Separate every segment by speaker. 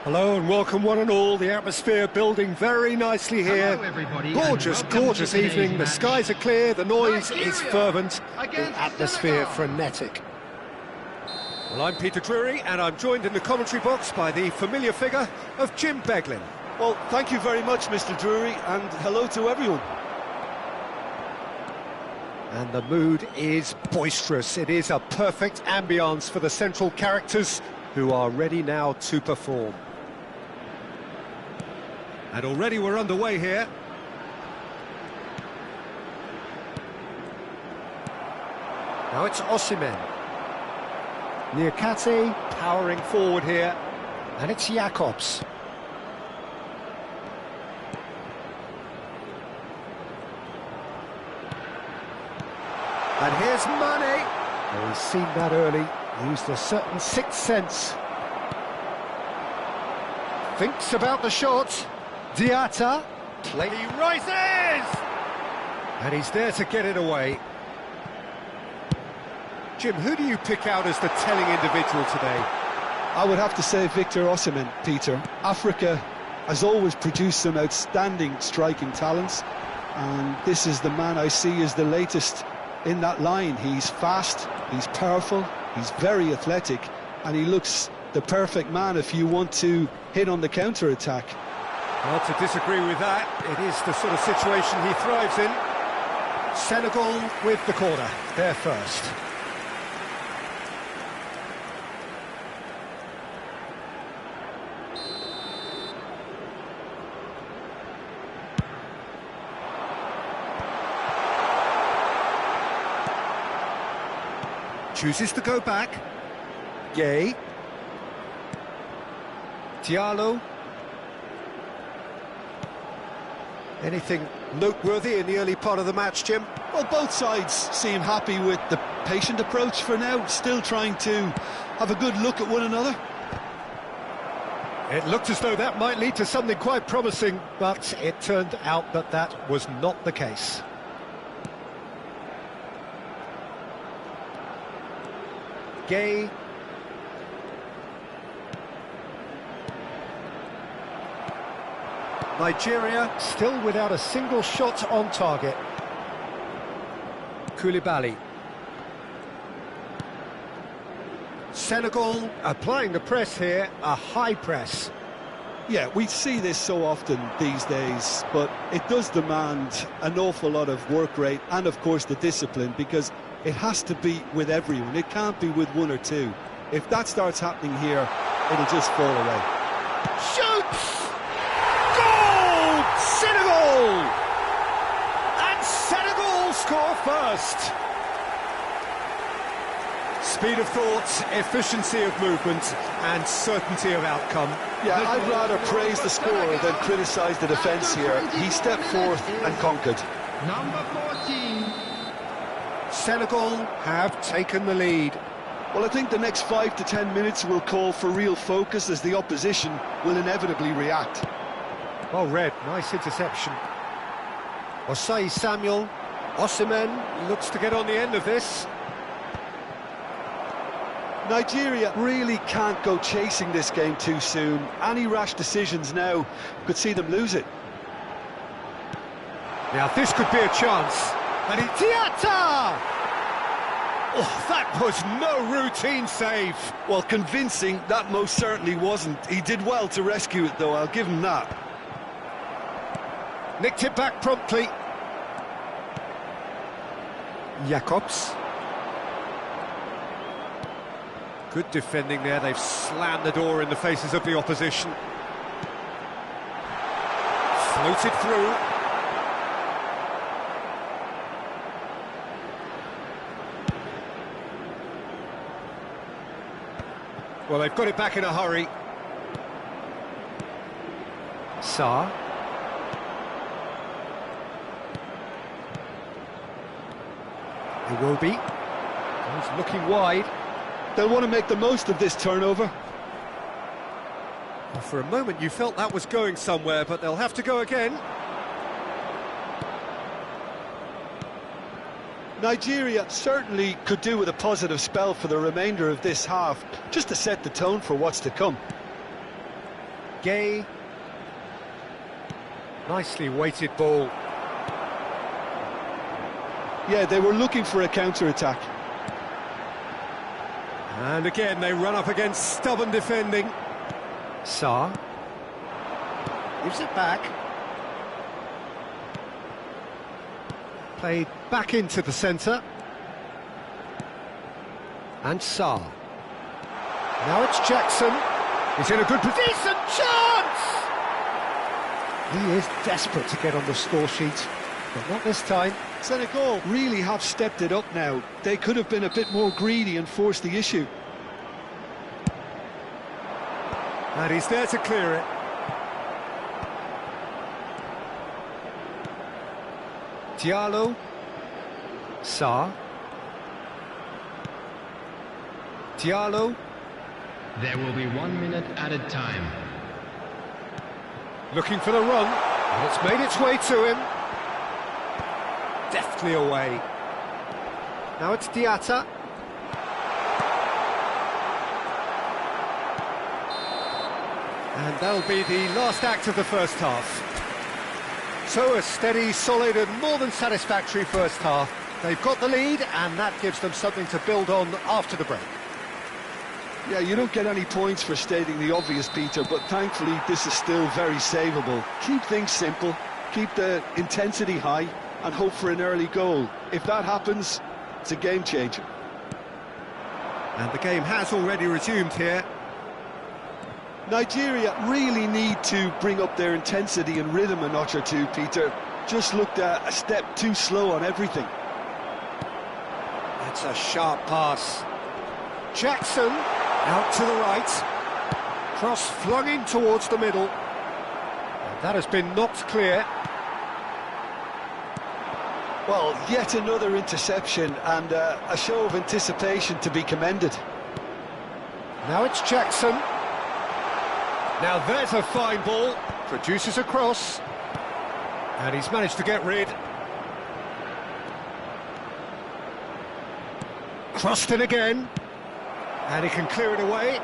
Speaker 1: Hello and welcome one and all. The atmosphere building very nicely here. Gorgeous, gorgeous evening. The skies are clear, the noise is fervent, the atmosphere frenetic. Well, I'm Peter Drury and I'm joined in the commentary box by the familiar figure of Jim Beglin.
Speaker 2: Well, thank you very much, Mr. Drury, and hello to everyone.
Speaker 1: And the mood is boisterous. It is a perfect ambience for the central characters who are ready now to perform. And already we're underway here. Now it's Osimhen. Niakate powering forward here. And it's Jakobs. And here's Mane. Oh, he's seen that early. Used a certain sixth sense. Thinks about the shot. Diatta. He rises! And he's there to get it away. Jim, who do you pick out as the telling individual today?
Speaker 2: I would have to say Victor Osimhen, Peter. Africa has always produced some outstanding striking talents, and this is the man I see as the latest in that line. He's fast, he's powerful, he's very athletic, and he looks the perfect man if you want to hit on the counter-attack.
Speaker 1: Well, to disagree with that, it is the sort of situation he thrives in. Senegal with the corner, they're first. Chooses to go back. Gay. Diallo. Anything noteworthy in the early part of the match, Jim?
Speaker 2: Well, both sides seem happy with the patient approach for now, still trying to have a good look at one another.
Speaker 1: It looked as though that might lead to something quite promising, but it turned out that that was not the case. Gay. Nigeria still without a single shot on target. Koulibaly. Senegal applying the press here, a high press.
Speaker 2: Yeah, we see this so often these days, but it does demand an awful lot of work rate and, of course, the discipline, because it has to be with everyone. It can't be with one or two. If that starts happening here, it'll just fall away.
Speaker 1: Shoots! Goal! Senegal! And Senegal score first. Speed of thought, efficiency of movement, and certainty of outcome.
Speaker 2: Yeah, I'd rather praise the scorer than criticise the defence here. He stepped forth and conquered.
Speaker 3: Number 14.
Speaker 1: Senegal have taken the lead.
Speaker 2: Well, I think the next 5 to 10 minutes will call for real focus, as the opposition will inevitably react.
Speaker 1: Well read, nice interception. Osai Samuel, Osimhen looks to get on the end of this.
Speaker 2: Nigeria really can't go chasing this game too soon. Any rash decisions now could see them lose it.
Speaker 1: Now this could be a chance. And it's Diatta! Oh, that was no routine save.
Speaker 2: Well, convincing, that most certainly wasn't. He did well to rescue it, though, I'll give him that.
Speaker 1: Nicked it back promptly. Jakobs. Good defending there, they've slammed the door in the faces of the opposition. Floated through. Well, they've got it back in a hurry. Sarr. Iwobi. He's looking wide.
Speaker 2: They'll want to make the most of this turnover.
Speaker 1: Well, for a moment you felt that was going somewhere, but they'll have to go again.
Speaker 2: Nigeria certainly could do with a positive spell for the remainder of this half, just to set the tone for what's to come.
Speaker 1: Gay. Nicely weighted ball.
Speaker 2: Yeah, they were looking for a counter-attack.
Speaker 1: And again, they run up against stubborn defending. Sarr. Gives it back. Played back into the centre. And Sarr. Now it's Jackson. He's in a good position. Chance! He is desperate to get on the score sheet, but not this time.
Speaker 2: Senegal really have stepped it up now. They could have been a bit more greedy and forced the issue.
Speaker 1: And he's there to clear it. Diallo. Sarr. Diallo.
Speaker 3: There will be 1 minute added time.
Speaker 1: Looking for the run, and it's made its way to him. Deftly away. Now it's Diatta. And that'll be the last act of the first half. So a steady, solid and more than satisfactory first half. They've got the lead, and that gives them something to build on after the break.
Speaker 2: Yeah, you don't get any points for stating the obvious, Peter, but thankfully this is still very savable. Keep things simple, keep the intensity high, and hope for an early goal. If that happens, it's a game changer.
Speaker 1: And the game has already resumed here.
Speaker 2: Nigeria really need to bring up their intensity and rhythm a notch or two, Peter. Just looked a step too slow on everything.
Speaker 1: That's a sharp pass. Jackson. Out to the right, cross flung in towards the middle, and that has been knocked clear.
Speaker 2: Well, yet another interception and a show of anticipation to be commended.
Speaker 1: Now it's Jackson. Now there's a fine ball, produces a cross, and he's managed to get rid. Crossed in again. And he can clear it away.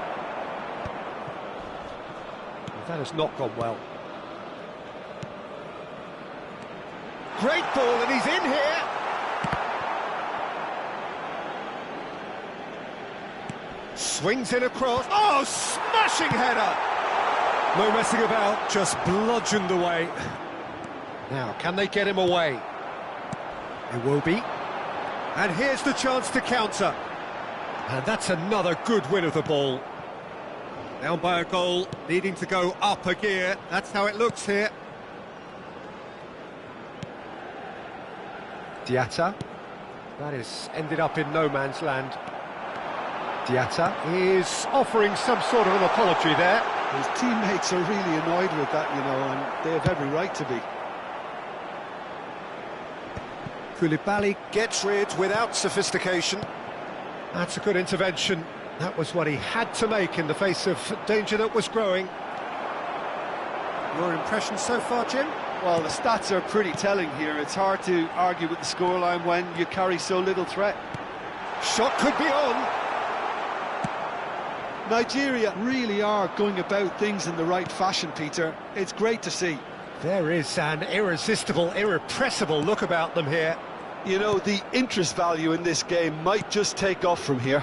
Speaker 1: That has not gone well. Great ball, and he's in here. Swings in across. Oh, smashing header! No messing about, just bludgeoned away. Now, can they get him away? It will be. And here's the chance to counter. And that's another good win of the ball. Down by a goal, needing to go up a gear. That's how it looks here. Diatta. That is ended up in no man's land. Diatta is offering some sort of an apology there.
Speaker 2: His teammates are really annoyed with that, you know, and they have every right to be.
Speaker 1: Koulibaly gets rid without sophistication. That's a good intervention. That was what he had to make in the face of danger that was growing. Your impressions so far, Jim?
Speaker 2: Well, the stats are pretty telling here. It's hard to argue with the scoreline when you carry so little threat.
Speaker 1: Shot could be on.
Speaker 2: Nigeria really are going about things in the right fashion, Peter. It's great to see.
Speaker 1: There is an irresistible, irrepressible look about them here.
Speaker 2: You know, the interest value in this game might just take off from here.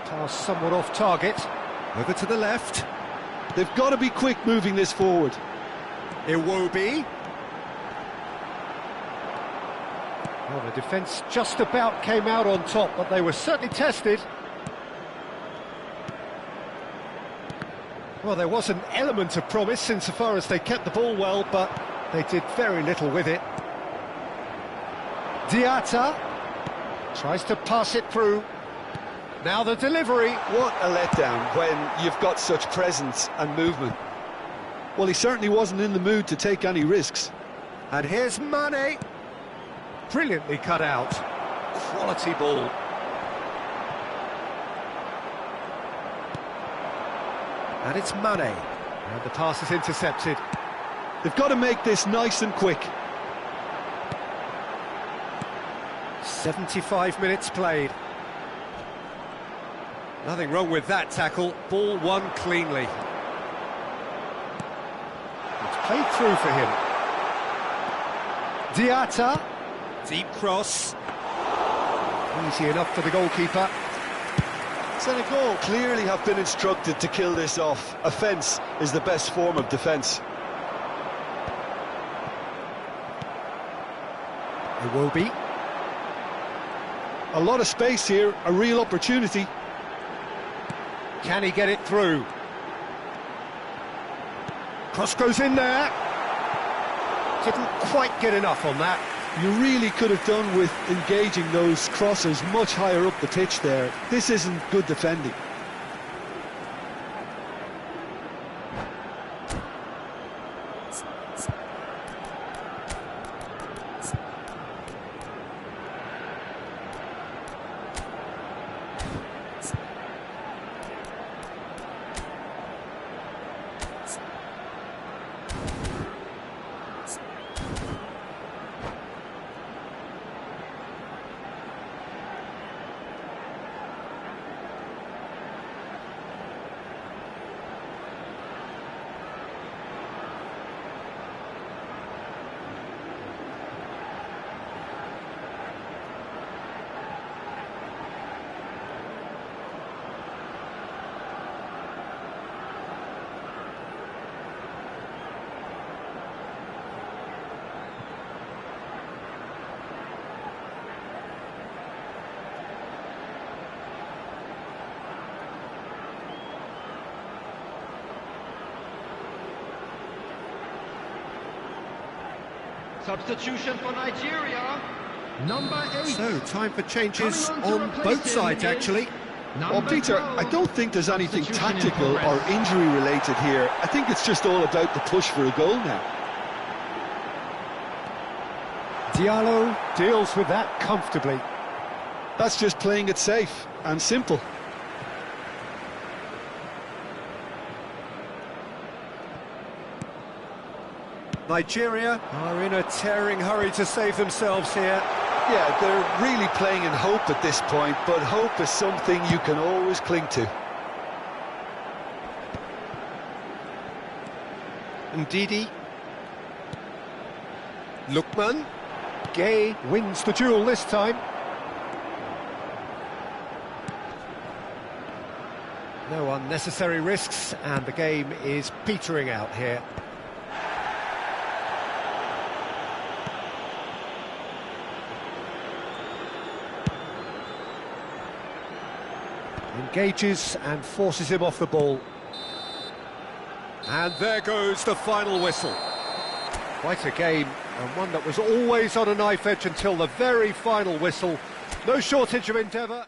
Speaker 1: Pass somewhat off target. Over to the left.
Speaker 2: They've got to be quick moving this forward.
Speaker 1: Iwobi. Well, the defence just about came out on top, but they were certainly tested. Well, there was an element of promise insofar as they kept the ball well, but they did very little with it. Diatta tries to pass it through. Now the delivery.
Speaker 2: What a letdown when you've got such presence and movement. Well, he certainly wasn't in the mood to take any risks.
Speaker 1: And here's Mane. Brilliantly cut out. Quality ball. And it's Mane. And the pass is intercepted.
Speaker 2: They've got to make this nice and quick.
Speaker 1: 75 minutes played. Nothing wrong with that tackle. Ball won cleanly. It's played through for him. Diatta. Deep cross. Easy enough for the goalkeeper.
Speaker 2: Senegal clearly have been instructed to kill this off. Offence is the best form of defence.
Speaker 1: It will be.
Speaker 2: A lot of space here, a real opportunity.
Speaker 1: Can he get it through? Cross goes in there. Couldn't quite get enough on that.
Speaker 2: You really could have done with engaging those crosses much higher up the pitch there. This isn't good defending.
Speaker 3: Substitution for Nigeria. Number 8.
Speaker 1: So, time for changes on both sides, actually.
Speaker 2: Well, Peter, I don't think there's anything tactical or injury-related here. I think it's just all about the push for a goal now.
Speaker 1: Diallo deals with that comfortably.
Speaker 2: That's just playing it safe and simple.
Speaker 1: Nigeria are in a tearing hurry to save themselves here.
Speaker 2: Yeah, they're really playing in hope at this point, but hope is something you can always cling to.
Speaker 1: Ndidi. Lookman. Gay wins the duel this time. No unnecessary risks, and the game is petering out here. Engages and forces him off the ball. And there goes the final whistle. Quite a game, and one that was always on a knife edge until the very final whistle. No shortage of endeavour.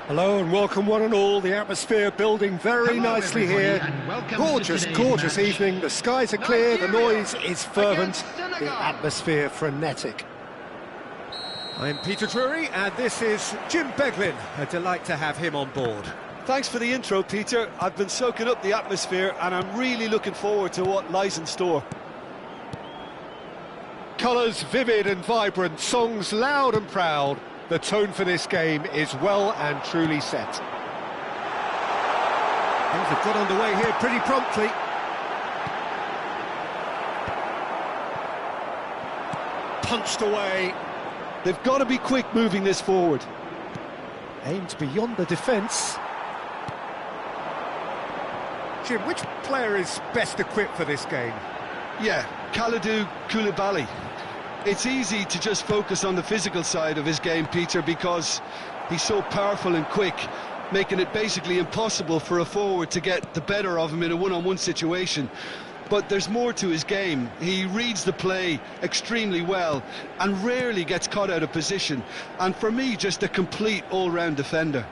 Speaker 1: Hello and welcome one and all. The atmosphere building very nicely here. Gorgeous, gorgeous evening. The skies are clear, the noise is fervent, the atmosphere frenetic.
Speaker 4: I'm Peter Drury and this is Jim Beglin. A delight to have him on board.
Speaker 2: Thanks for the intro, Peter. I've been soaking up the atmosphere and I'm really looking forward to what lies in store.
Speaker 1: Colours vivid and vibrant, songs loud and proud. The tone for this game is well and truly set.
Speaker 4: Things have got underway here pretty promptly.
Speaker 1: Punched away.
Speaker 2: They've got to be quick moving this forward.
Speaker 1: Aimed beyond the defence. Jim, which player is best equipped for this game?
Speaker 2: Yeah, Kalidou Koulibaly. It's easy to just focus on the physical side of his game, Peter, because he's so powerful and quick, making it basically impossible for a forward to get the better of him in a one-on-one situation. But there's more to his game. He reads the play extremely well and rarely gets caught out of position. And for me, just a complete all-round defender.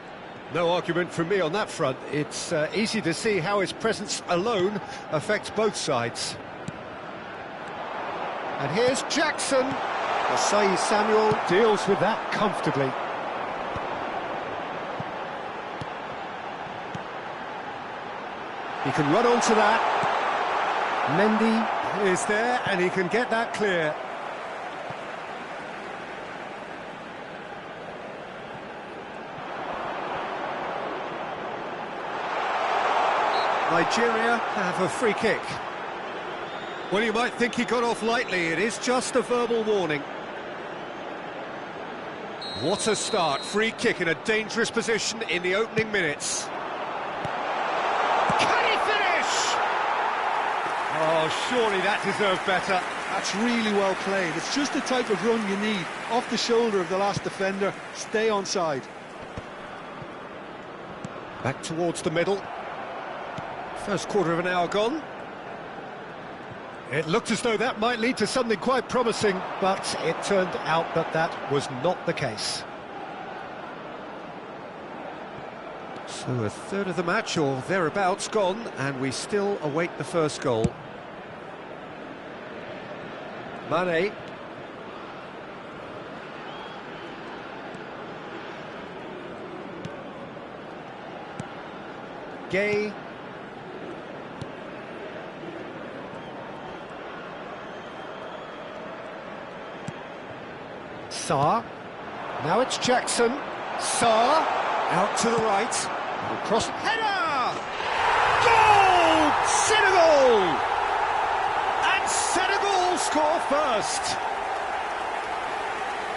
Speaker 1: No argument from me on that front. It's easy to see how his presence alone affects both sides. And here's Jackson. Asai Samuel deals with that comfortably. He can run onto that. Mendy is there and he can get that clear. Nigeria have a free kick. Well, you might think he got off lightly. It is just a verbal warning. What a start. Free kick in a dangerous position in the opening minutes. Can he finish? Oh, surely that deserved better.
Speaker 2: That's really well played. It's just the type of run you need. Off the shoulder of the last defender, stay onside.
Speaker 1: Back towards the middle. First quarter of an hour gone. It looked as though that might lead to something quite promising, but it turned out that that was not the case.
Speaker 4: So a third of the match or thereabouts gone, and we still await the first goal.
Speaker 1: Mane. Gay. Sarr. Now it's Jackson. Sarr. Out to the right. Cross. Header! Goal! Senegal! And Senegal score first.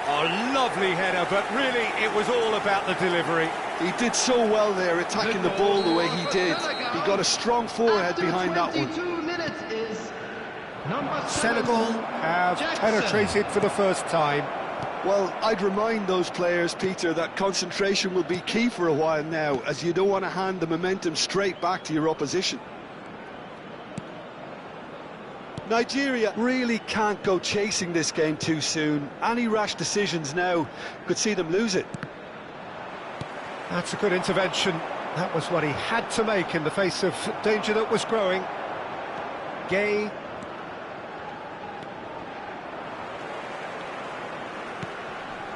Speaker 1: A lovely header, but really it was all about the delivery.
Speaker 2: He did so well there, attacking the ball the way he did. He got a strong forehead behind that one.
Speaker 1: Senegal have penetrated for the first time.
Speaker 2: Well, I'd remind those players, Peter, that concentration will be key for a while now, as you don't want to hand the momentum straight back to your opposition. Nigeria really can't go chasing this game too soon. Any rash decisions now could see them lose it.
Speaker 1: That's a good intervention. That was what he had to make in the face of danger that was growing. Gay.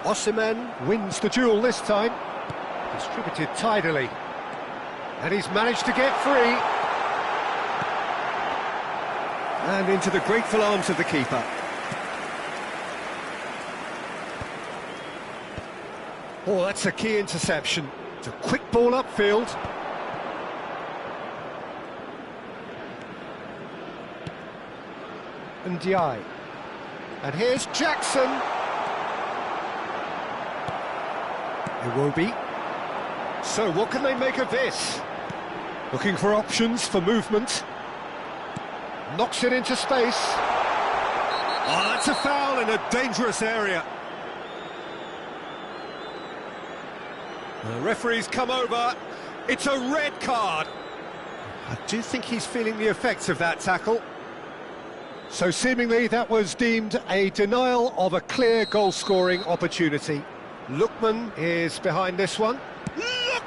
Speaker 1: Osimhen wins the duel this time. Distributed tidily. And he's managed to get free.
Speaker 4: And into the grateful arms of the keeper.
Speaker 1: Oh, that's a key interception. It's a quick ball upfield. And Ndiaye. And here's Jackson. Iwobi. So what can they make of this? Looking for options for movement. Knocks it into space. Oh, that's a foul in a dangerous area. The referee's come over. It's a red card. I do think he's feeling the effects of that tackle. So seemingly that was deemed a denial of a clear goal-scoring opportunity. Lookman is behind this one. Look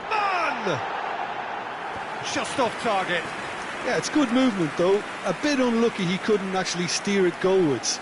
Speaker 4: Just off target.
Speaker 2: Yeah, it's good movement though. A bit unlucky he couldn't actually steer it goalwards.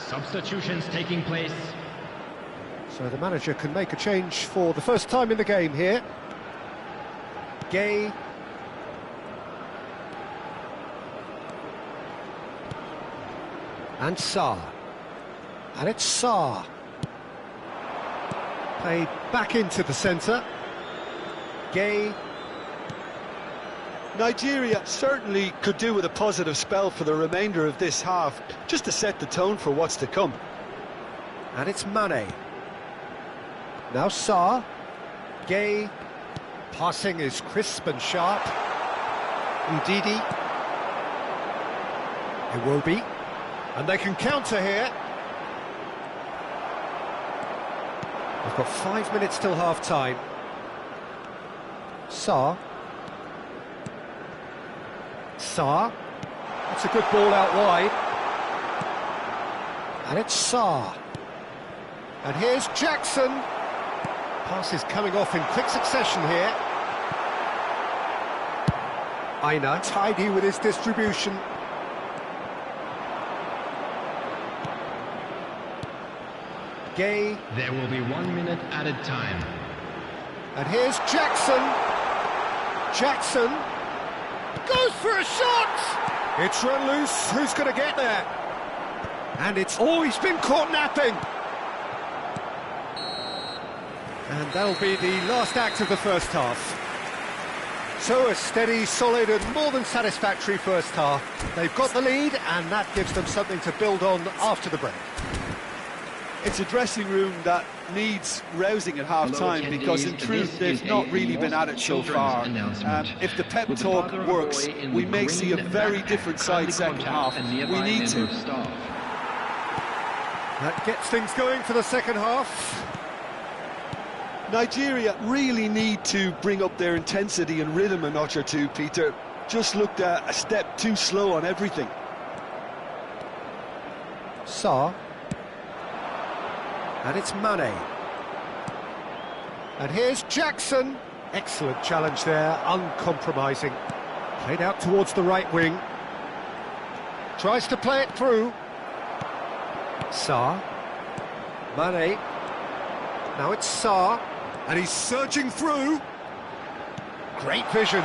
Speaker 3: Substitutions taking place.
Speaker 1: So the manager can make a change for the first time in the game here. Gay. And Sarr. And it's Sarr. Played back into the centre. Gay.
Speaker 2: Nigeria certainly could do with a positive spell for the remainder of this half, just to set the tone for what's to come.
Speaker 1: And it's Mane. Now Sarr. Gay. Passing is crisp and sharp. Udidi. Iwobi. And they can counter here. We've got 5 minutes till half-time. Sarr. Sarr. That's a good ball out wide. And it's Sarr. And here's Jackson. Pass is coming off in quick succession here. Aina, tidy with his distribution. Gay.
Speaker 3: There will be 1 minute added time.
Speaker 1: And here's Jackson. Jackson goes for a shot! It's run loose, who's going to get there? And it's always been caught napping. And that'll be the last act of the first half. So a steady, solid and more than satisfactory first half. They've got the lead and that gives them something to build on after the break.
Speaker 2: It's a dressing room that needs rousing at half-time because in truth they've not really been at it so far. If the pep talk works, we may see a very different side second half. We need to.
Speaker 1: That gets things going for the second half.
Speaker 2: Nigeria really need to bring up their intensity and rhythm a notch or two, Peter. Just looked a step too slow on everything.
Speaker 1: Sarr. And it's Mane. And here's Jackson. Excellent challenge there, uncompromising. Played out towards the right wing. Tries to play it through. Sarr. Mane. Now it's Sarr. And he's surging through. Great vision.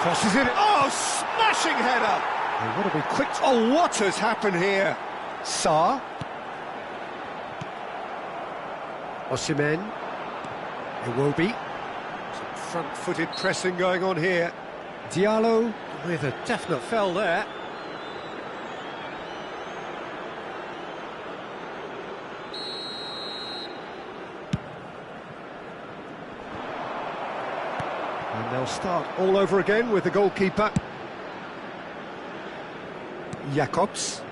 Speaker 1: Crosses it. Oh, smashing header. They've got to be quick. Oh, what has happened here? Sarr. Osimhen. Iwobi. Some front-footed pressing going on here. Diallo with a definite fell there. And they'll start all over again with the goalkeeper. Jacobs.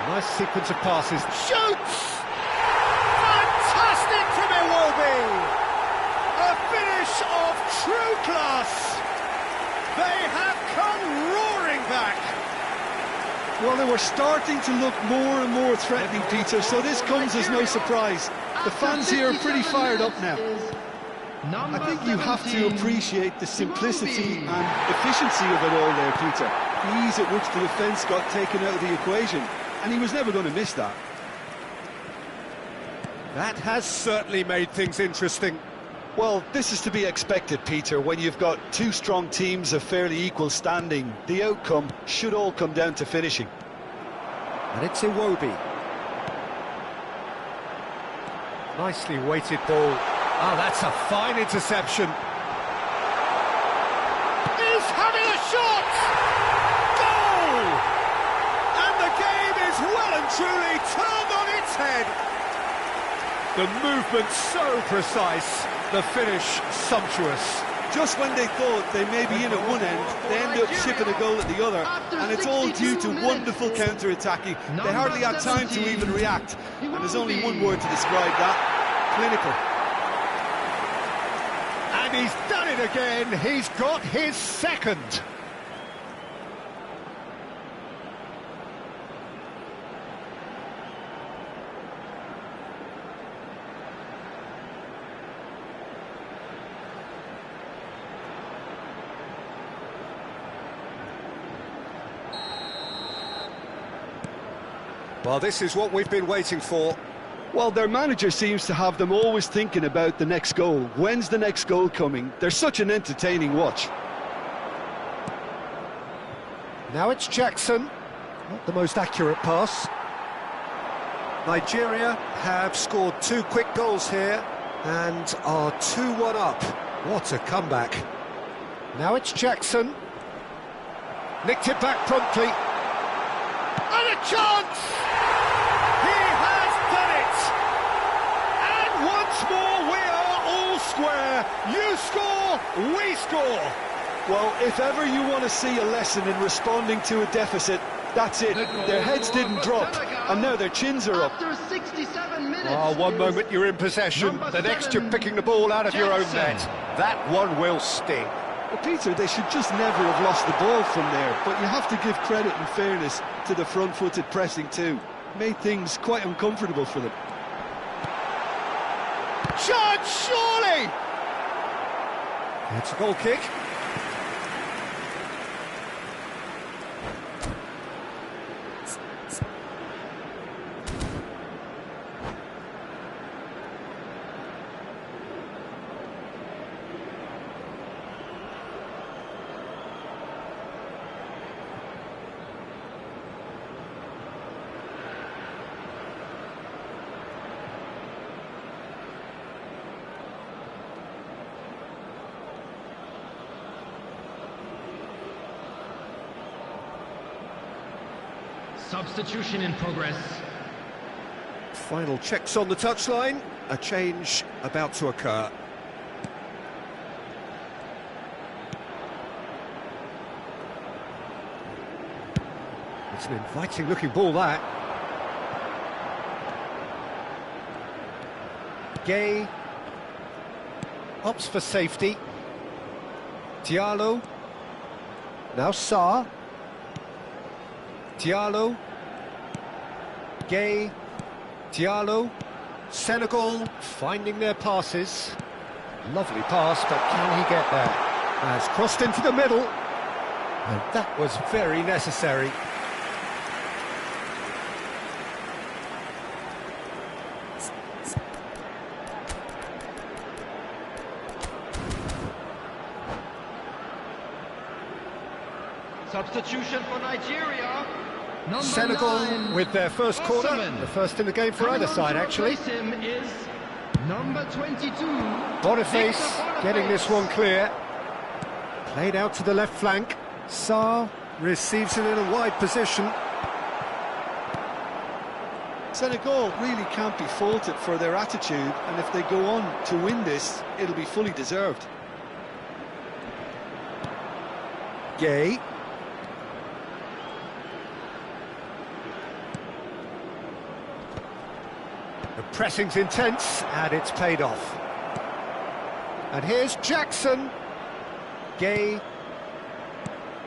Speaker 1: Nice sequence of passes. Shoots! Fantastic from Iwobi! A finish of true class! They have come roaring back!
Speaker 2: Well, they were starting to look more and more threatening, Peter, so this comes as no surprise. The fans here are pretty fired up now. I think you have to appreciate the simplicity and efficiency of it all there, Peter. The ease at which the defence got taken out of the equation. And he was never going to miss that.
Speaker 1: That has certainly made things interesting.
Speaker 2: Well, this is to be expected, Peter, when you've got two strong teams of fairly equal standing. The outcome should all come down to finishing.
Speaker 1: And it's Iwobi. Nicely weighted ball. Oh, that's a fine interception. He's having a shot! Goal!
Speaker 4: It's well and truly turned on its head. The movement so precise, the finish sumptuous.
Speaker 2: Just when they thought they may be in at one end, they end up shipping a goal at the other, and it's all due to wonderful counter-attacking. They hardly had time to even react, and there's only one word to describe that: clinical.
Speaker 1: And he's done it again. He's got his second.
Speaker 4: Well, this is what we've been waiting for.
Speaker 2: Well, their manager seems to have them always thinking about the next goal. When's the next goal coming? They're such an entertaining watch.
Speaker 1: Now it's Jackson. Not the most accurate pass.
Speaker 4: Nigeria have scored 2 quick goals here and are 2-1 up. What a comeback.
Speaker 1: Now it's Jackson. Nicked it back promptly. And a chance! He has done it! And once more we are all square. You score, we score.
Speaker 2: Well, if ever you want to see a lesson in responding to a deficit, that's it. Their heads didn't drop, and now their chins are up.
Speaker 3: After 67 minutes.
Speaker 1: Oh, one moment you're in possession, the next you're picking the ball out of your own net. That one will sting.
Speaker 2: Well, Peter, they should just never have lost the ball from there, but you have to give credit and fairness to the front-footed pressing too. Made things quite uncomfortable for them.
Speaker 1: Chance, surely!
Speaker 4: It's a goal kick.
Speaker 3: Substitution in progress.
Speaker 4: Final checks on the touchline. A change about to occur. It's an inviting looking ball, that.
Speaker 1: Gay opts for safety. Diallo. Now Sarr. Diallo. Gay. Diallo. Senegal finding their passes. Lovely pass, but can he get there? Has crossed into the middle. And that was very necessary.
Speaker 3: Substitution for Nigeria. Number
Speaker 1: Senegal
Speaker 3: 9,
Speaker 1: with their first corner,
Speaker 3: Osimhen.
Speaker 1: the first in the game for
Speaker 3: Coming
Speaker 1: either
Speaker 3: on
Speaker 1: side
Speaker 3: to
Speaker 1: actually.
Speaker 3: replace him is number 22.
Speaker 1: Boniface getting this one clear. Played out to the left flank. Sarr receives it in a wide position.
Speaker 2: Senegal really can't be faulted for their attitude, and if they go on to win this, it'll be fully deserved.
Speaker 1: Gay. The pressing's intense, and it's paid off. And here's Jackson. Gay.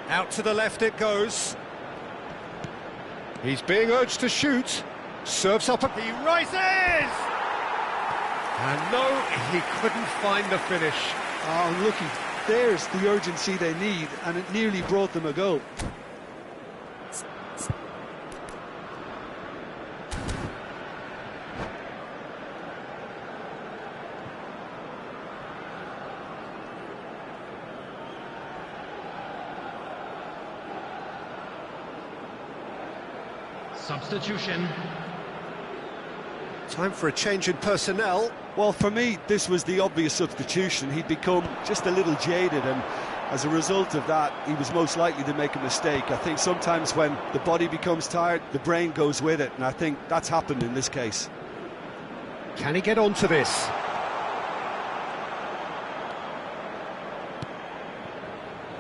Speaker 4: Out to the left it goes.
Speaker 1: He's being urged to shoot. Serves up, he rises!
Speaker 4: And no, he couldn't find the finish.
Speaker 2: Oh, unlucky. There's the urgency they need, and it nearly brought them a goal.
Speaker 3: Substitution.
Speaker 4: Time for a change in personnel.
Speaker 2: Well, for me, this was the obvious substitution. He'd become just a little jaded, and As a result of that, he was most likely to make a mistake. I think sometimes when the body becomes tired, the brain goes with it, and I think that's happened in this case.
Speaker 1: Can he get onto this?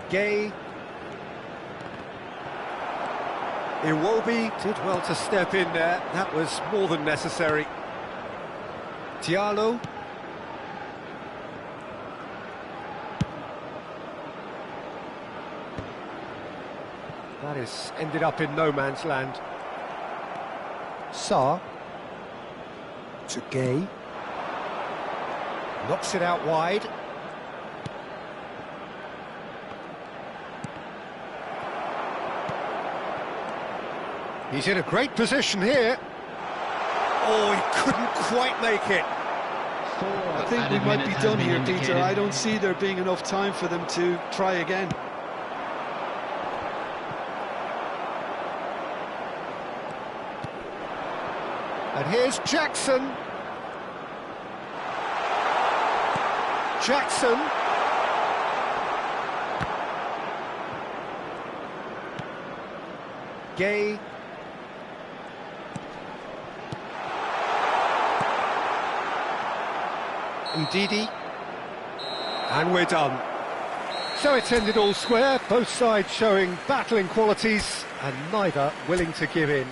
Speaker 1: Gay. Iwobi did well to step in there. That was more than necessary. Diallo. That has ended up in no man's land. Sarr. To Gay. Knocks it out wide. He's in a great position here. Oh, he couldn't quite make it.
Speaker 2: I think we might be done here, Peter. I don't see there being enough time for them to try again.
Speaker 1: And here's Jackson. Jackson. Gay. Ndidi. And we're done. So it's ended all square, both sides showing battling qualities and neither willing to give in.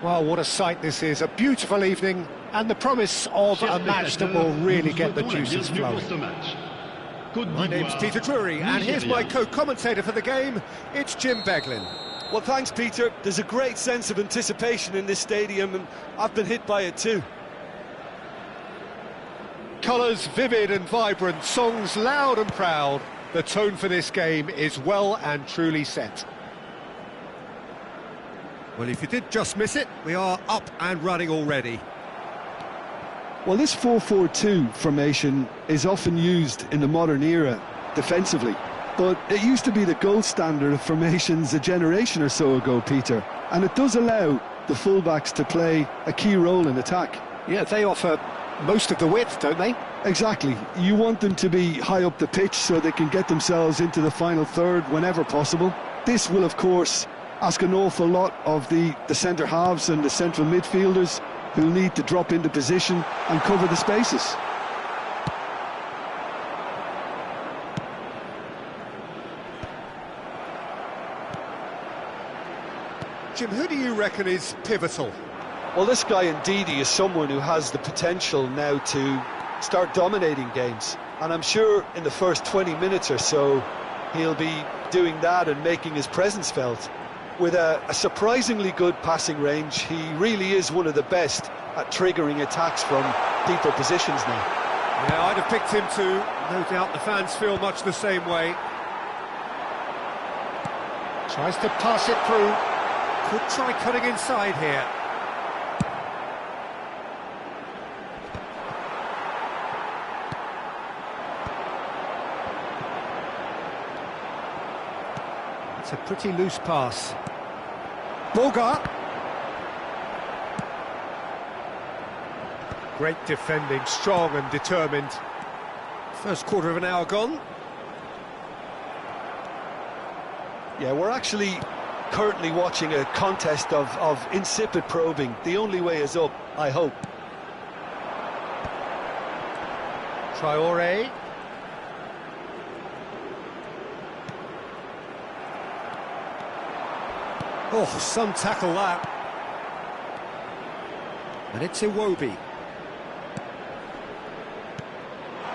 Speaker 1: Well, what a sight this is, a beautiful evening, and the promise of a match that will really get the juices flowing.
Speaker 4: My name's Peter Drury, and here's my co-commentator for the game, it's Jim Beglin.
Speaker 2: Well, thanks, Peter. There's a great sense of anticipation in this stadium, and I've been hit by it too.
Speaker 1: Colours vivid and vibrant, songs loud and proud. The tone for this game is well and truly set.
Speaker 4: Well, if you did just miss it, we are up and running already.
Speaker 2: Well, this 4-4-2 formation is often used in the modern era defensively, but it used to be the gold standard of formations a generation or so ago, Peter, and it does allow the fullbacks to play a key role in attack.
Speaker 1: Yeah, they offer most of the width, don't they?
Speaker 2: Exactly. You want them to be high up the pitch so they can get themselves into the final third whenever possible. This will, of course, ask an awful lot of the centre halves and the central midfielders, who'll need to drop into position and cover the spaces.
Speaker 4: Jim, who do you reckon is pivotal?
Speaker 2: Well, this guy indeed is someone who has the potential now to start dominating games, and I'm sure in the first 20 minutes or so he'll be doing that and making his presence felt. With a surprisingly good passing range, he really is one of the best at triggering attacks from deeper positions now.
Speaker 4: Yeah, I'd have picked him too. No doubt the fans feel much the same way.
Speaker 1: Tries to pass it through.
Speaker 4: Could try cutting inside here.
Speaker 1: It's a pretty loose pass. Boga.
Speaker 4: Great defending, strong and determined. First quarter of an hour gone.
Speaker 2: Yeah, we're actually currently watching a contest of insipid probing. The only way is up, I hope.
Speaker 1: Traore. Oh, some tackle that. And it's Iwobi.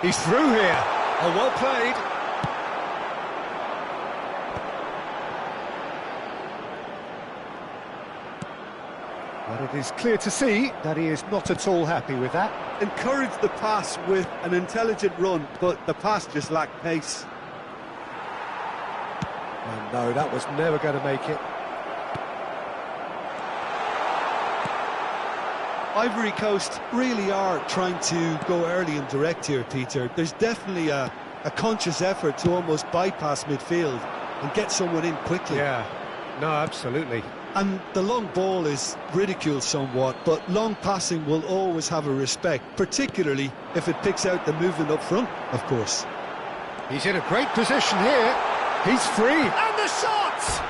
Speaker 1: He's through here. Oh, well played. But it is clear to see that he is not at all happy with that.
Speaker 2: Encouraged the pass with an intelligent run, but the pass just lacked pace.
Speaker 1: Oh, no, that was never going to make it.
Speaker 2: Ivory Coast really are trying to go early and direct here, Peter. There's definitely a conscious effort to almost bypass midfield and get someone in quickly.
Speaker 1: Yeah, no, absolutely.
Speaker 2: And the long ball is ridiculed somewhat, but long passing will always have a respect, particularly if it picks out the movement up front, of course.
Speaker 1: He's in a great position here. He's free. And the shot!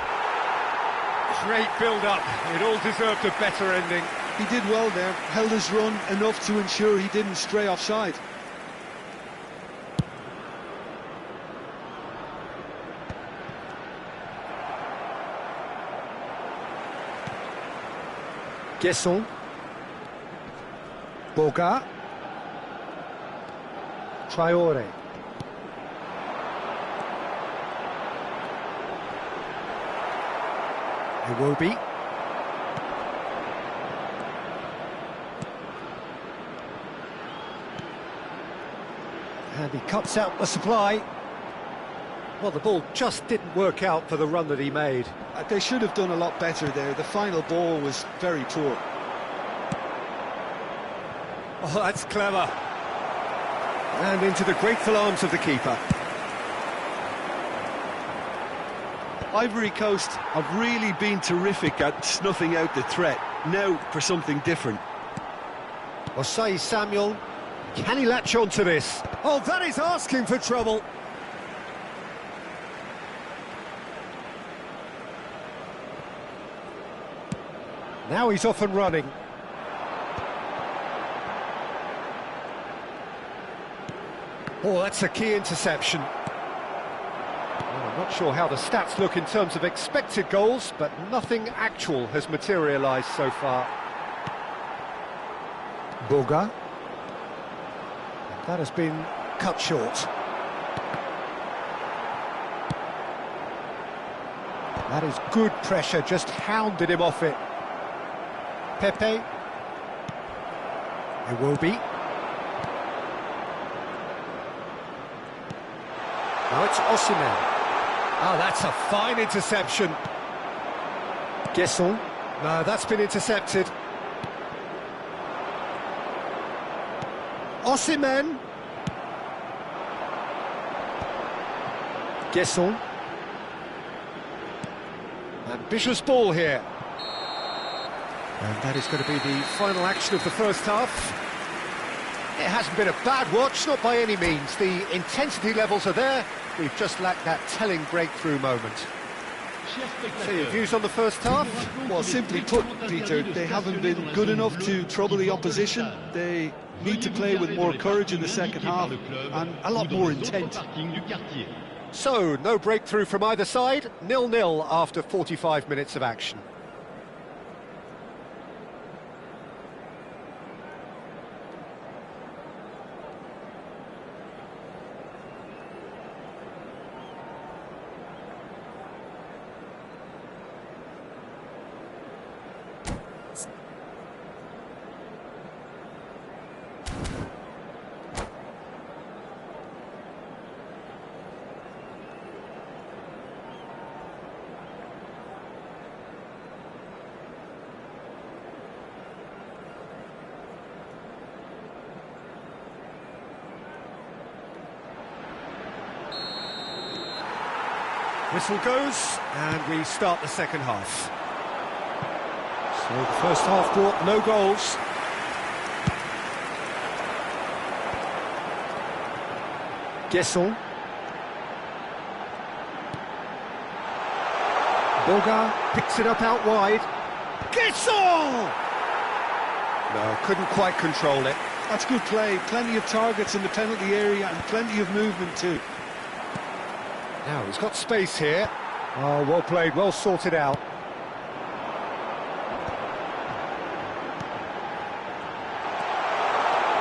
Speaker 1: Great build-up. It all deserved a better ending.
Speaker 2: He did well there, held his run enough to ensure he didn't stray offside.
Speaker 1: Guesson. Boga. Traore. Iwobi. And he cuts out the supply. Well, the ball just didn't work out for the run that he made.
Speaker 2: They should have done a lot better there. The final ball was very poor.
Speaker 1: Oh, that's clever. And into the grateful arms of the keeper.
Speaker 2: Ivory Coast have really been terrific at snuffing out the threat. Now for something different.
Speaker 1: Osei Samuel, can he latch on to this? Oh, that is asking for trouble. Now he's off and running. Oh, that's a key interception. Well, I'm not sure how the stats look in terms of expected goals, but nothing actual has materialised so far. Boga. That has been cut short. That is good pressure, just hounded him off it. Pepe. Iwobi. Now it's Osimhen. Oh, that's a fine interception. Guesson. No, that's been intercepted. Osimhen. Guesson. Ambitious ball here. And that is going to be the final action of the first half. It hasn't been a bad watch, not by any means. The intensity levels are there. We've just lacked that telling breakthrough moment. So your views on the first half?
Speaker 2: Well, simply put, Peter, they haven't been good enough to trouble the opposition. They need to play with more courage in the second half and a lot more intent.
Speaker 1: So, no breakthrough from either side, 0-0 after 45 minutes of action. Whistle goes, and we start the second half. So the first half brought no goals. Guesson. Boga picks it up out wide. Guesson! No, couldn't quite control it.
Speaker 2: That's good play. Plenty of targets in the penalty area and plenty of movement too.
Speaker 1: Now he's got space here. Oh, well played, well sorted out.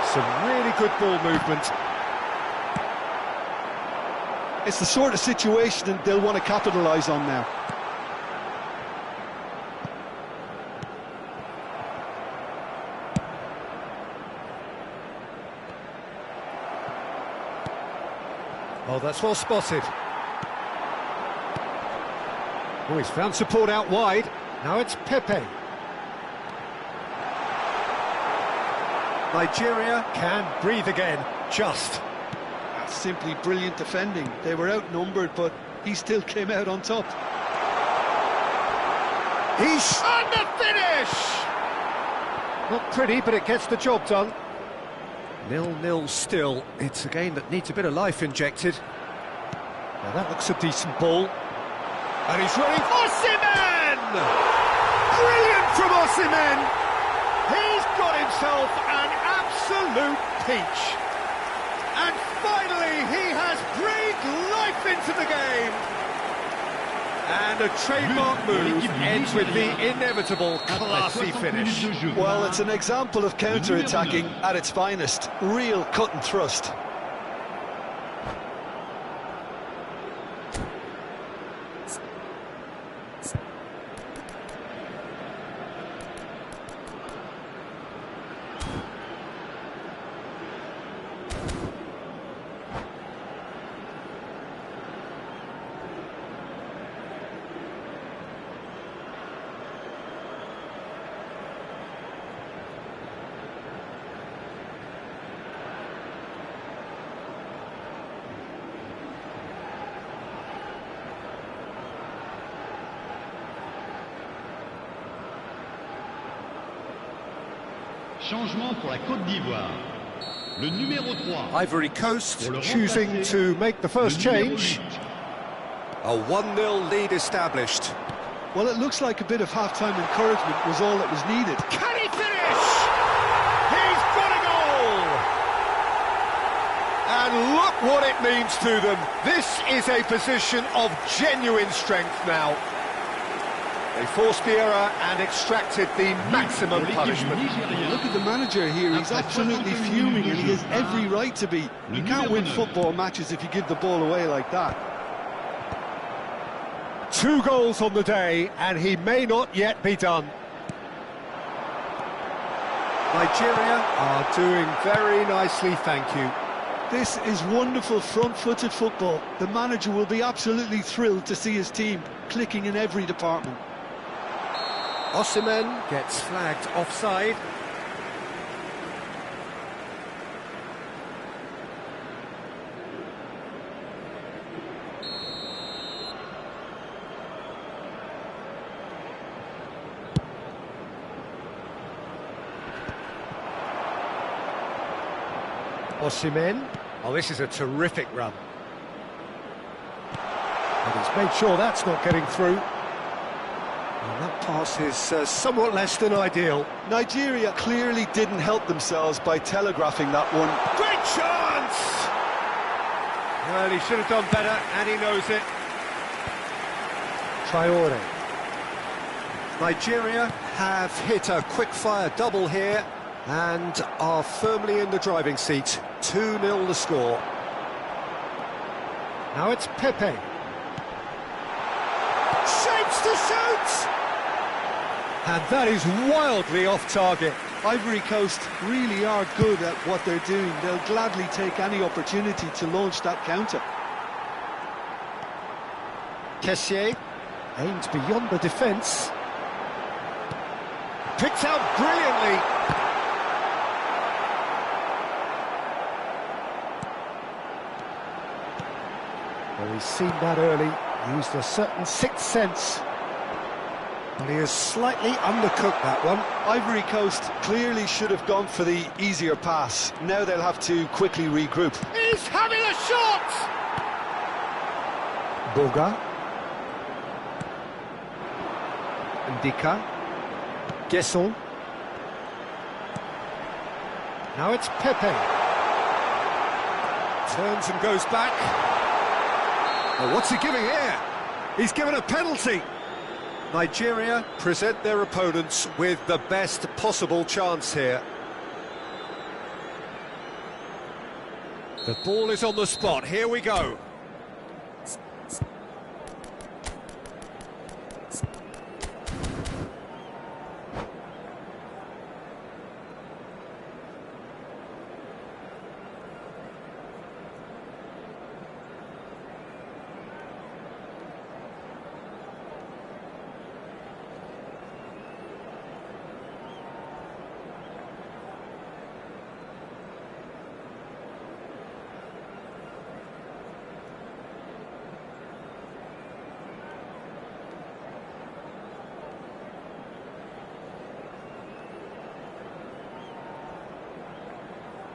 Speaker 1: Some really good ball movement.
Speaker 2: It's the sort of situation they'll want to capitalise on now.
Speaker 1: Oh, that's well spotted. Oh, he's found support out wide. Now it's Pepe. Nigeria can breathe again, just.
Speaker 2: That's simply brilliant defending. They were outnumbered, but he still came out on top.
Speaker 1: He's on the finish! Not pretty, but it gets the job done. 0-0 still. It's a game that needs a bit of life injected. Now that looks a decent ball. And he's running. Osimhen! Brilliant from Osimhen! He's got himself an absolute peach. And finally he has breathed life into the game. And a trademark move ends with the inevitable classy finish.
Speaker 2: Well, it's an example of counter-attacking at its finest. Real cut and thrust.
Speaker 3: Changement pour la Côte d'Ivoire. Le numéro 3.
Speaker 1: Ivory Coast choosing to make the first change. A 1-0 lead established.
Speaker 2: Well, it looks like a bit of half-time encouragement was all that was needed.
Speaker 1: Can he finish? He's got a goal! And look what it means to them. This is a position of genuine strength now. They forced the error and extracted the maximum punishment.
Speaker 2: Look at the manager here, he's absolutely fuming and he has every right to be. You can't win football matches if you give the ball away like that.
Speaker 1: 2 goals on the day and he may not yet be done. Nigeria are doing very nicely, thank you.
Speaker 2: This is wonderful front-footed football. The manager will be absolutely thrilled to see his team clicking in every department.
Speaker 1: Osimhen gets flagged offside. Osimhen. Oh, this is a terrific run. And he's made sure that's not getting through. And that pass is somewhat less than ideal.
Speaker 2: Nigeria clearly didn't help themselves by telegraphing that one.
Speaker 1: Great chance! Well, he should have done better, and he knows it. Traore. Nigeria have hit a quick-fire double here and are firmly in the driving seat. 2-0 the score. Now it's Pepe. Shapes to shoot! And that is wildly off target.
Speaker 2: Ivory Coast really are good at what they're doing. They'll gladly take any opportunity to launch that counter.
Speaker 1: Kessié aims beyond the defence. Picked out brilliantly. Well, he's seen that early, used a certain sixth sense. But he has slightly undercooked that one.
Speaker 2: Ivory Coast clearly should have gone for the easier pass. Now they'll have to quickly regroup.
Speaker 1: He's having a shot! Boga. Ndika. Gesson. Now it's Pepe.
Speaker 4: Turns and goes back. Oh, what's he giving here? He's given a penalty. Nigeria present their opponents with the best possible chance here. The ball is on the spot. Here we go.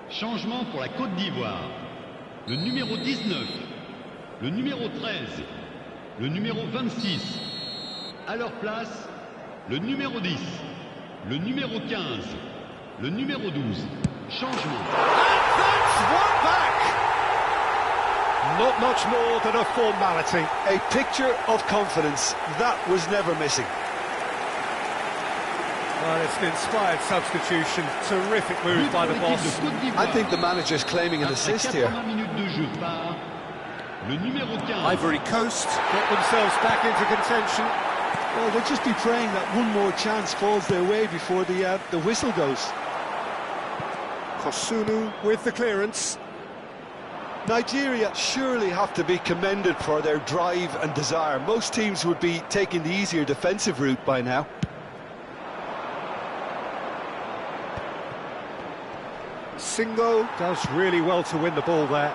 Speaker 3: Changement pour la Côte d'Ivoire. Le numéro 19, le numéro 13, le numéro 26. À leur place, le numéro 10, le numéro 15, le numéro 12. Changement.
Speaker 4: That's one back! Not much more than a formality.
Speaker 2: A picture of confidence. That was never missing.
Speaker 4: Well, it's an inspired substitution. Terrific move by the boss.
Speaker 2: I think the manager's claiming an assist here.
Speaker 4: Ivory Coast get themselves back into contention.
Speaker 2: Well, they'll just be praying that one more chance falls their way before the whistle goes.
Speaker 4: Kosunu with the clearance.
Speaker 2: Nigeria surely have to be commended for their drive and desire. Most teams would be taking the easier defensive route by now.
Speaker 4: Singo does really well to win the ball there.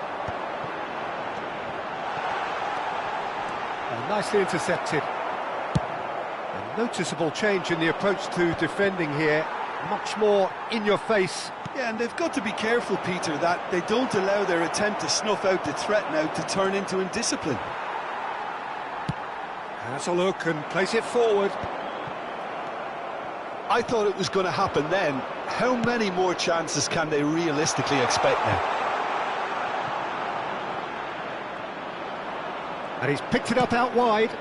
Speaker 4: And nicely intercepted. A noticeable change in the approach to defending here. Much more in your face.
Speaker 2: Yeah, and they've got to be careful, Peter, that they don't allow their attempt to snuff out the threat now to turn into indiscipline.
Speaker 4: Has a look and place it forward.
Speaker 2: I thought it was going to happen then. How many more chances can they realistically expect now?
Speaker 4: And he's picked it up out wide.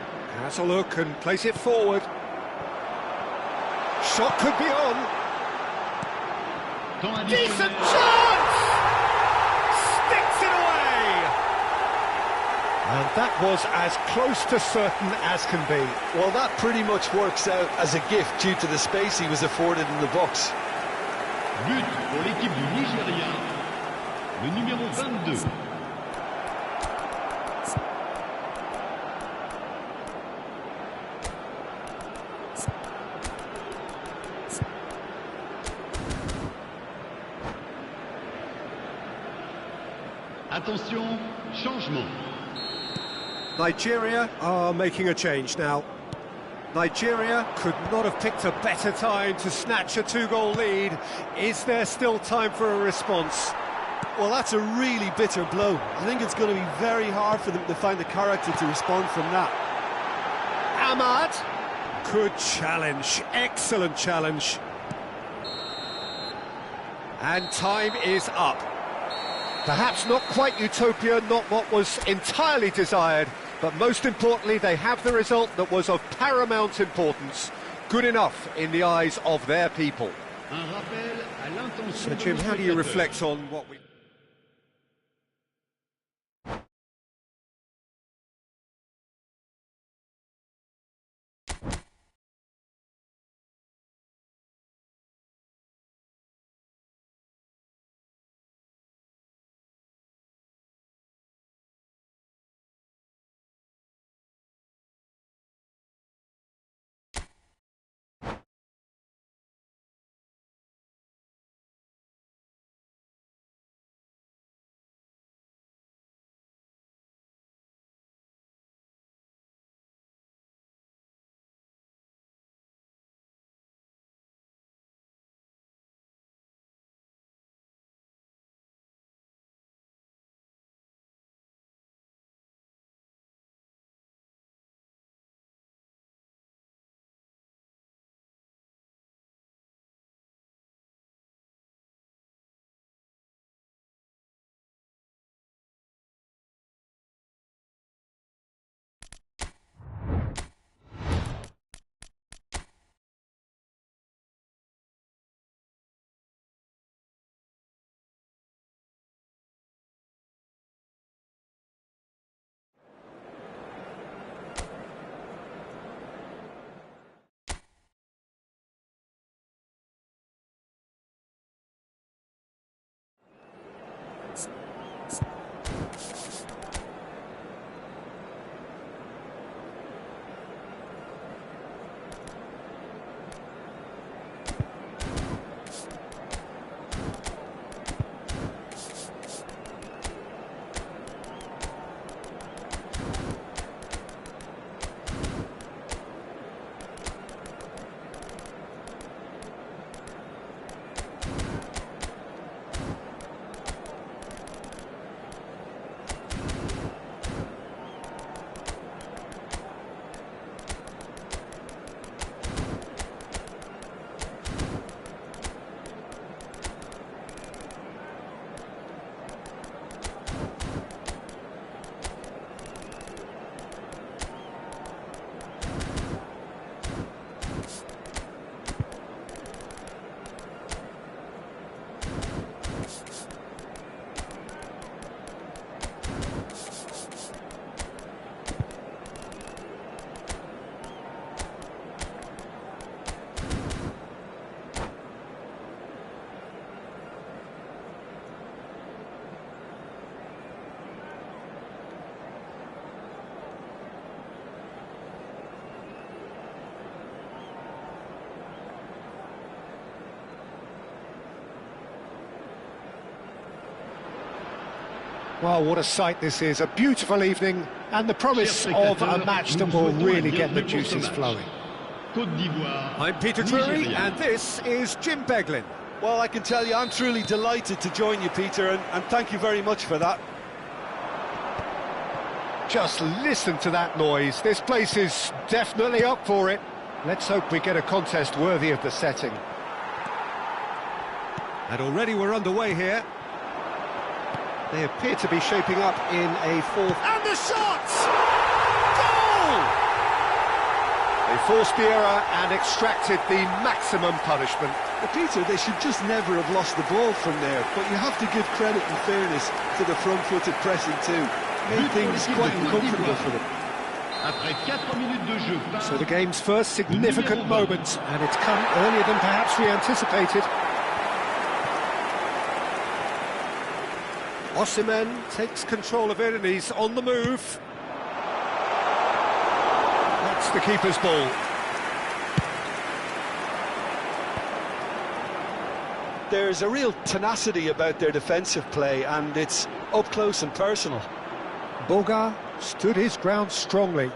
Speaker 4: Has a look and place it forward. Shot could be on. Decent chance! Sticks it away! And that was as close to certain as can be.
Speaker 2: Well, that pretty much works out as a gift due to the space he was afforded in the box.
Speaker 3: But pour l'équipe du Nigeria, le numéro 22. Attention, changement.
Speaker 4: Nigeria are making a change now. Nigeria could not have picked a better time to snatch a two-goal lead. Is there still time for a response?
Speaker 2: Well, that's a really bitter blow. I think it's going to be very hard for them to find the character to respond from that.
Speaker 4: Ahmad, good challenge, excellent challenge. And time is up. Perhaps not quite utopia, not what was entirely desired, but most importantly, they have the result that was of paramount importance. Good enough in the eyes of their people. So, Jim, how do you reflect on what we...
Speaker 1: Well, what a sight this is, a beautiful evening, and the promise of a match that will really get the juices flowing.
Speaker 4: I'm Peter Drury, and this is Jim Beglin.
Speaker 2: Well, I can tell you, I'm truly delighted to join you, Peter, and thank you very much for that.
Speaker 1: Just listen to that noise. This place is definitely up for it. Let's hope we get a contest worthy of the setting.
Speaker 4: And already we're underway here.
Speaker 1: They appear to be shaping up in a fourth...
Speaker 4: And the shot! Goal!
Speaker 1: They forced the error and extracted the maximum punishment.
Speaker 2: Well, Peter, they should just never have lost the ball from there, but you have to give credit and fairness to the front-footed pressing too. Made things quite uncomfortable for them.
Speaker 1: So the game's first significant moment, and it's come earlier than perhaps we anticipated.
Speaker 4: Osimhen takes control of it and he's on the move.
Speaker 1: That's the keeper's ball.
Speaker 2: There's a real tenacity about their defensive play, and it's up close and personal.
Speaker 1: Boga stood his ground strongly.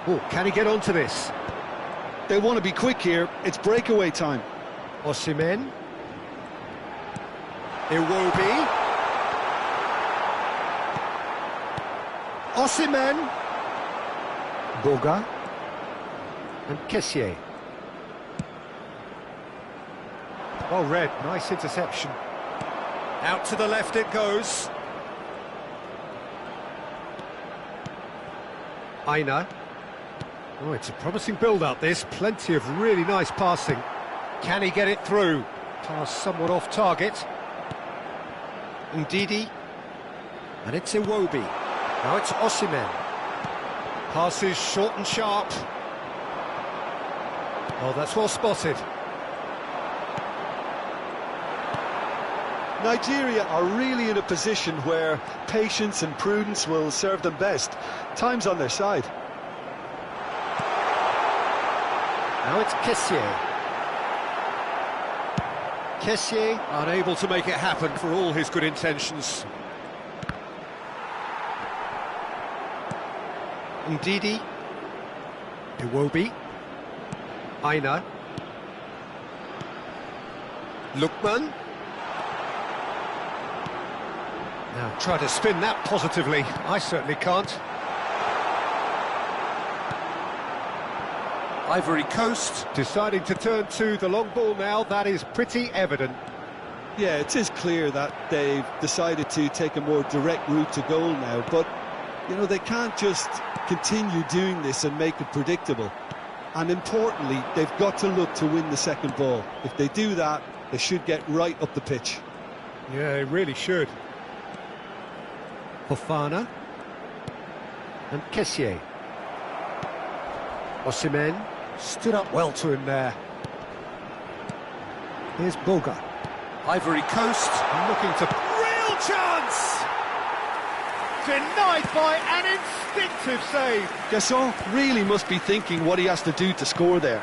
Speaker 1: Oh, can he get onto this?
Speaker 2: They want to be quick here. It's breakaway time.
Speaker 1: Osimhen. Iwobi. Osimhen. Boga. And Kessié. Well read, nice interception.
Speaker 4: Out to the left it goes.
Speaker 1: Aina. Oh, it's a promising build-up, this. Plenty of really nice passing. Can he get it through? Pass somewhat off target. Ndidi. And it's Iwobi. Now it's Osimhen.
Speaker 4: Passes short and sharp.
Speaker 1: Oh, that's well spotted.
Speaker 2: Nigeria are really in a position where patience and prudence will serve them best. Time's on their side.
Speaker 1: Now it's Kessié. Kessié.
Speaker 4: Unable to make it happen for all his good intentions.
Speaker 1: Ndidi. Iwobi. Aina. Lookman. Now try to spin that positively. I certainly can't.
Speaker 4: Ivory Coast
Speaker 1: Deciding to turn to the long ball now, that is pretty evident.
Speaker 2: Yeah, it is clear that they've decided to take a more direct route to goal now, but, you know, they can't just continue doing this and make it predictable. And importantly, they've got to look to win the second ball. If they do that, they should get right up the pitch.
Speaker 1: Yeah, they really should. Fofana. And Kessié. Osimhen stood up well to him there. Here's Boga.
Speaker 4: Ivory Coast
Speaker 1: Looking to...
Speaker 4: real chance.
Speaker 1: Denied by an instinctive save.
Speaker 2: Gasson really must be thinking what he has to do to score there.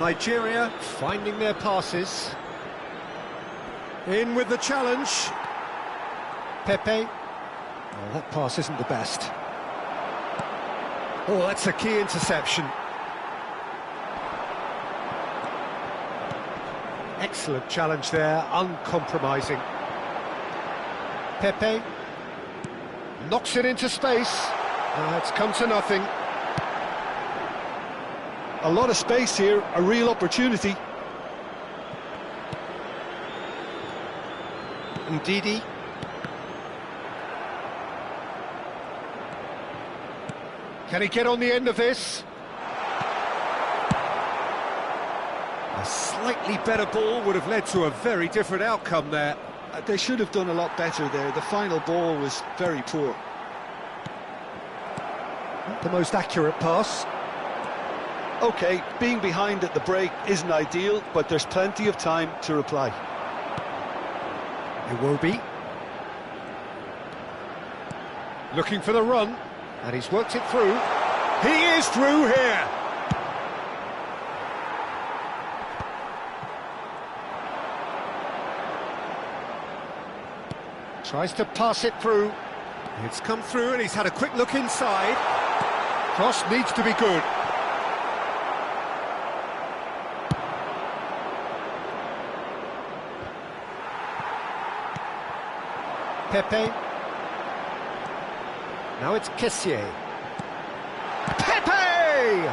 Speaker 1: Nigeria finding their passes.
Speaker 4: In with the challenge.
Speaker 1: Pepe. Oh, that pass isn't the best. Oh, that's a key interception. Excellent challenge there, uncompromising. Pepe knocks it into space. It's come to nothing.
Speaker 2: A lot of space here, a real opportunity.
Speaker 1: Ndidi. Can he get on the end of this?
Speaker 4: A slightly better ball would have led to a very different outcome there.
Speaker 2: They should have done a lot better there. The final ball was very poor.
Speaker 1: Not the most accurate pass.
Speaker 2: OK, being behind at the break isn't ideal, but there's plenty of time to reply.
Speaker 1: Iwobi. Looking for the run, and he's worked it through. He is through here.
Speaker 4: Tries to pass it through. It's come through and he's had a quick look inside. Cross needs to be good. Pepe. Now it's Kessié. Pepe!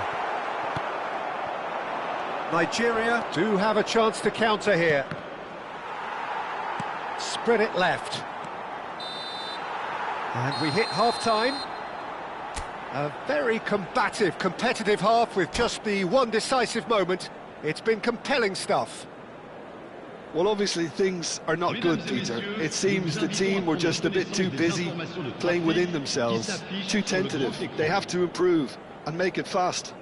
Speaker 4: Nigeria do have a chance to counter here. Spread it left. And we hit half-time. A very combative, competitive half with just the one decisive moment. It's been compelling stuff.
Speaker 2: Well, obviously things are not good, Peter. It seems the team were just a bit too busy playing within themselves, too tentative. They have to improve and make it fast.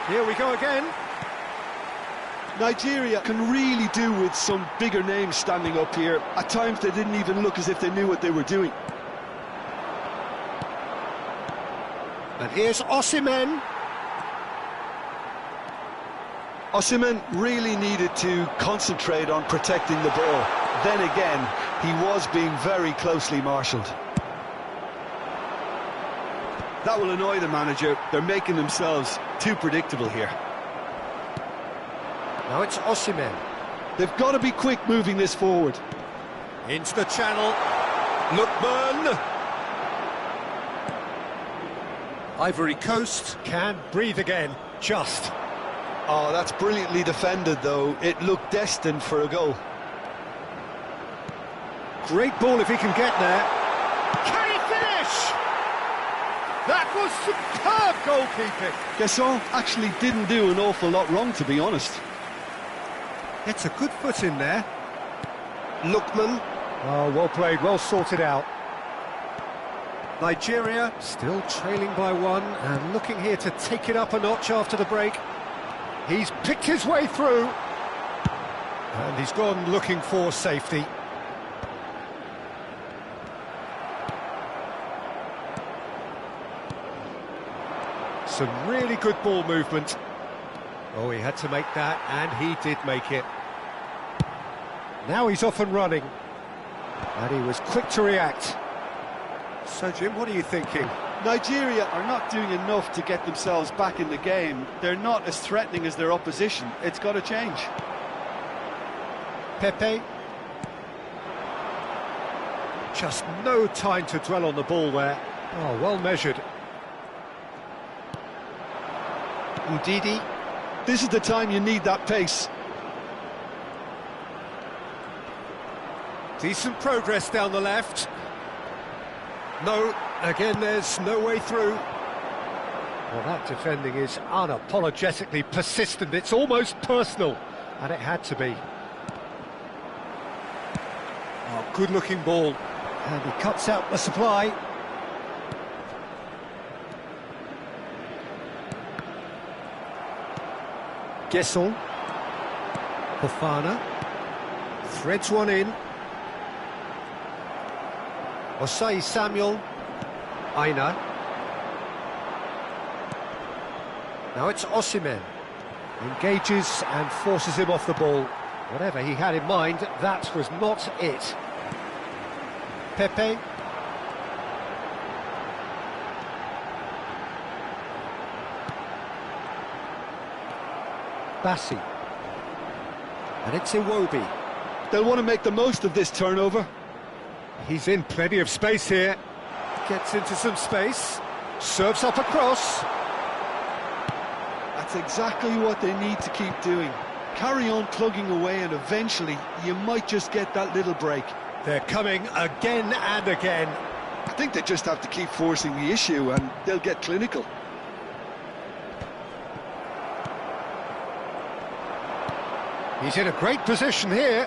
Speaker 4: Here we go again.
Speaker 2: Nigeria can really do with some bigger names standing up here. At times they didn't even look as if they knew what they were doing.
Speaker 4: And here's Osimhen.
Speaker 2: Osimhen really needed to concentrate on protecting the ball. Then again, he was being very closely marshalled. That will annoy the manager. They're making themselves too predictable here.
Speaker 4: Now it's Osimhen.
Speaker 2: They've got to be quick moving this forward.
Speaker 4: Into the channel. Lookman. Ivory Coast can breathe again. Just.
Speaker 2: Oh, that's brilliantly defended, though. It looked destined for a goal.
Speaker 4: Great ball if he can get there. Can he finish? That was superb goalkeeping.
Speaker 2: Gasson actually didn't do an awful lot wrong, to be honest.
Speaker 4: Gets a good foot in there. Lookman. Oh, well played, well sorted out. Nigeria still trailing by one and looking here to take it up a notch after the break. He's picked his way through. And he's gone looking for safety. Some really good ball movement. Oh, he had to make that, and he did make it. Now he's off and running. And he was quick to react. So, Jim, what are you thinking?
Speaker 2: Nigeria are not doing enough to get themselves back in the game. They're not as threatening as their opposition. It's got to change.
Speaker 4: Pepe. Just no time to dwell on the ball there. Oh, well measured. Ndidi.
Speaker 2: This is the time you need that pace.
Speaker 4: Decent progress down the left. No, again there's no way through. Well, that defending is unapologetically persistent. It's almost personal, and it had to be. Oh, good-looking ball. And he cuts out the supply. Gesson. Fofana. Threads one in. Osai Samuel. Aina. Now it's Osimhen. Engages and forces him off the ball. Whatever he had in mind, that was not it. Pepe. Bassi. And it's Iwobi.
Speaker 2: They'll want to make the most of this turnover.
Speaker 4: He's in plenty of space here. Gets into some space. Serves up a cross.
Speaker 2: That's exactly what they need to keep doing. Carry on plugging away and eventually you might just get that little break.
Speaker 4: They're coming again and again.
Speaker 2: I think they just have to keep forcing the issue and they'll get clinical.
Speaker 4: He's in a great position here.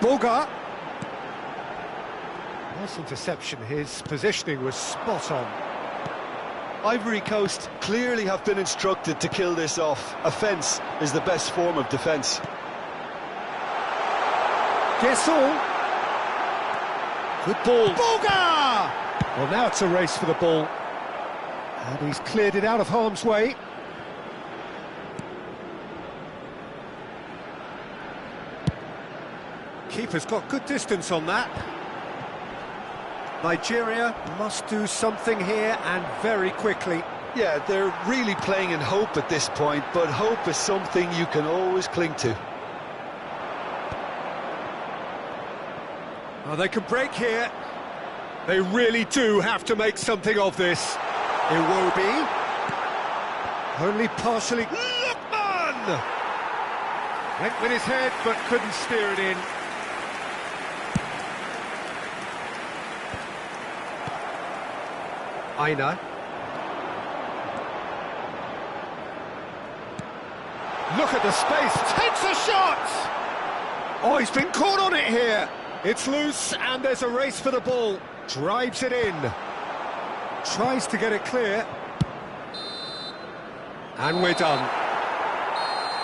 Speaker 1: Boga. Nice interception, his positioning was spot on.
Speaker 2: Ivory Coast clearly have been instructed to kill this off. Offence is the best form of defence.
Speaker 1: Guessel. Good ball. Boga! Well, now it's a race for the ball. And he's cleared it out of harm's way. Keeper's got good distance on that. Nigeria must do something here, and very quickly.
Speaker 2: Yeah, they're really playing in hope at this point, but hope is something you can always cling to.
Speaker 1: Oh, they can break here. They really do have to make something of this. Iwobi. Only partially. Lookman! Went with his head, but couldn't steer it in. Aina. Look at the space, takes a shot! Oh, he's been caught on it here. It's loose, and there's a race for the ball. Drives it in. Tries to get it clear. And we're done.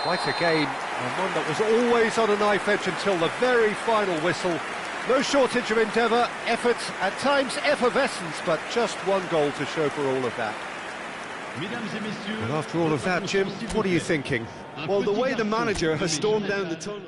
Speaker 1: Quite a game, and one that was always on a knife edge until the very final whistle. No shortage of endeavour, effort, at times effervescence, but just one goal to show for all of that. And after all of that, Jim, what are you thinking?
Speaker 2: Well, the way the manager has stormed down the tunnel...